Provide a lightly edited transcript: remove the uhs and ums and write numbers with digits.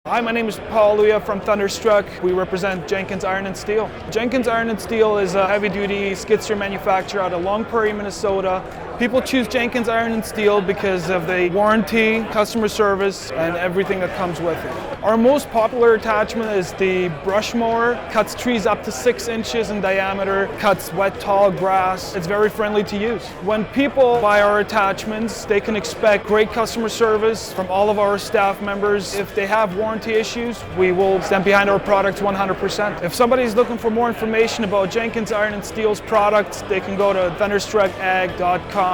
Hi, my name is Paul Luya from Thunderstruck. We represent Jenkins Iron and Steel. Jenkins Iron and Steel is a heavy-duty skid steer manufacturer out of Long Prairie, Minnesota. People choose Jenkins Iron and Steel because of the warranty, customer service, and everything that comes with it. Our most popular attachment is the brush mower. Cuts trees up to 6 inches in diameter, cuts wet, tall grass. It's very friendly to use. When people buy our attachments, they can expect great customer service from all of our staff members. If they have warranty issues, we will stand behind our products 100%. If somebody's looking for more information about Jenkins Iron and Steel's products, they can go to thunderstruckag.com.